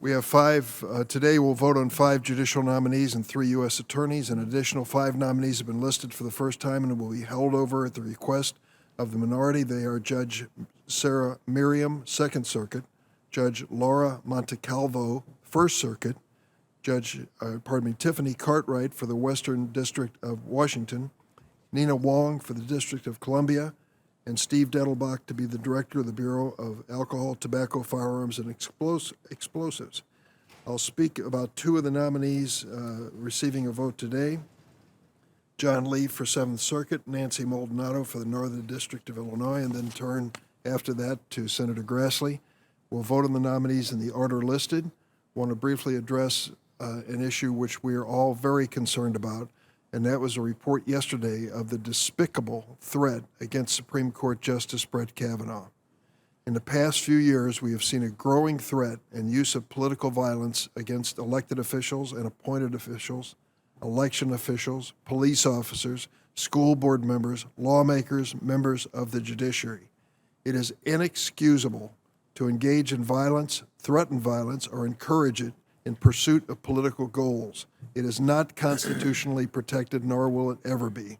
We have today we'll vote on 5 judicial nominees and 3 U.S. attorneys. An additional 5 nominees have been listed for the first time and will be held over at the request of the minority. They are Judge Sarah Miriam, Second Circuit, Judge Laura Montecalvo, First Circuit, Tiffany Cartwright for the Western District of Washington, Nina Wong for the District of Columbia, and Steve Dettelbach to be the Director of the Bureau of Alcohol, Tobacco, Firearms, and Explosives. I'll speak about 2 of the nominees receiving a vote today. John Lee for 7th Circuit, Nancy Maldonado for the Northern District of Illinois, and then turn after that to Senator Grassley. We'll vote on the nominees in the order listed. I want to briefly address an issue which we are all very concerned about, and that was a report yesterday of the despicable threat against Supreme Court Justice Brett Kavanaugh. In the past few years, we have seen a growing threat and use of political violence against elected officials and appointed officials, election officials, police officers, school board members, lawmakers, members of the judiciary. It is inexcusable to engage in violence, threaten violence, or encourage it in pursuit of political goals. It is not constitutionally protected, nor will it ever be,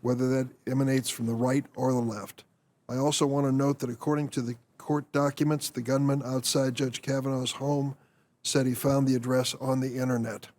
whether that emanates from the right or the left. I also want to note that according to the court documents, the gunman outside Judge Kavanaugh's home said he found the address on the internet.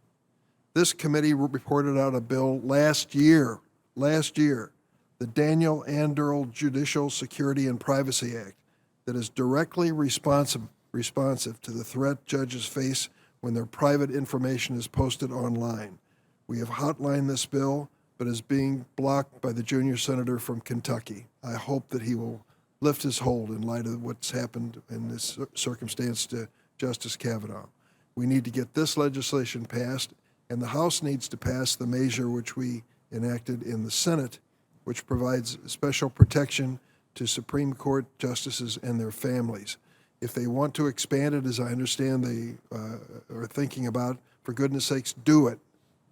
This committee reported out a bill last year, the Daniel Anderl Judicial Security and Privacy Act, that is directly responsive to the threat judges face when their private information is posted online. We have hotlined this bill, but is being blocked by the junior senator from Kentucky. I hope that he will lift his hold in light of what's happened in this circumstance to Justice Kavanaugh. We need to get this legislation passed, and the House needs to pass the measure which we enacted in the Senate, which provides special protection to Supreme Court justices and their families. If they want to expand it, as I understand they are thinking about, for goodness sakes, do it.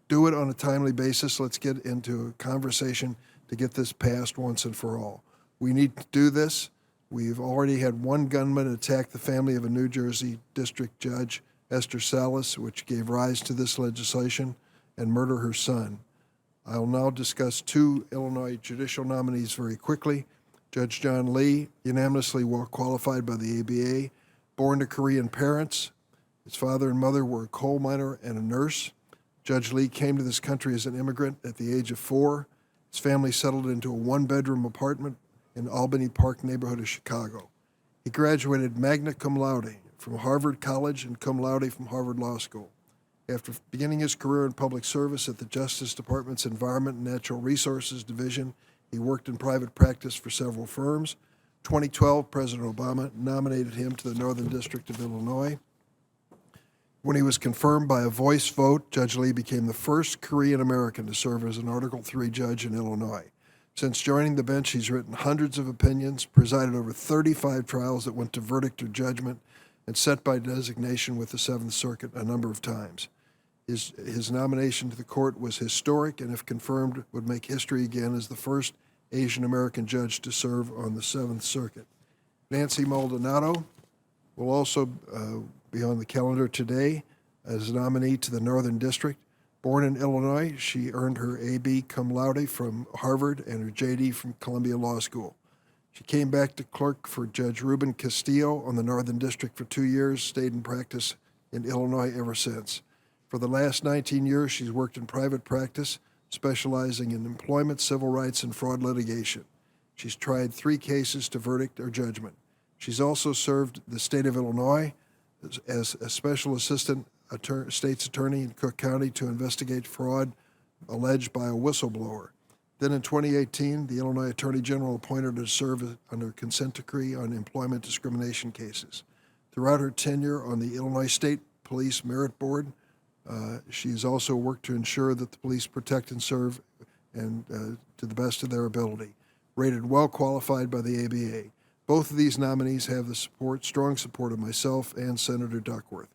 Do it on a timely basis. Let's get into a conversation to get this passed once and for all. We need to do this. We've already had one gunman attack the family of a New Jersey district judge, Esther Salas, which gave rise to this legislation, and murder her son. I'll now discuss 2 Illinois judicial nominees very quickly. Judge John Lee, unanimously well qualified by the ABA, born to Korean parents. His father and mother were a coal miner and a nurse. Judge Lee came to this country as an immigrant at the age of 4. His family settled into a 1-bedroom apartment in Albany Park neighborhood of Chicago. He graduated magna cum laude from Harvard College and cum laude from Harvard Law School. After beginning his career in public service at the Justice Department's Environment and Natural Resources Division, he worked in private practice for several firms. 2012, President Obama nominated him to the Northern District of Illinois. When he was confirmed by a voice vote, Judge Lee became the first Korean American to serve as an Article III judge in Illinois. Since joining the bench, he's written hundreds of opinions, presided over 35 trials that went to verdict or judgment, and sat by designation with the 7th Circuit a number of times. His nomination to the court was historic, and if confirmed, would make history again as the first Asian American judge to serve on the 7th Circuit. Nancy Maldonado will also be on the calendar today as a nominee to the Northern District. Born in Illinois, she earned her A.B. cum laude from Harvard and her J.D. from Columbia Law School. She came back to clerk for Judge Ruben Castillo on the Northern District for 2 years, stayed in practice in Illinois ever since. For the last 19 years, she's worked in private practice, specializing in employment, civil rights, and fraud litigation. She's tried 3 cases to verdict or judgment. She's also served the state of Illinois as a special assistant state's attorney in Cook County to investigate fraud alleged by a whistleblower. Then in 2018, the Illinois Attorney General appointed her to serve under consent decree on employment discrimination cases. Throughout her tenure on the Illinois State Police Merit Board, she's also worked to ensure that the police protect and serve and to the best of their ability. Rated well qualified by the ABA. Both of these nominees have the strong support of myself and Senator Duckworth.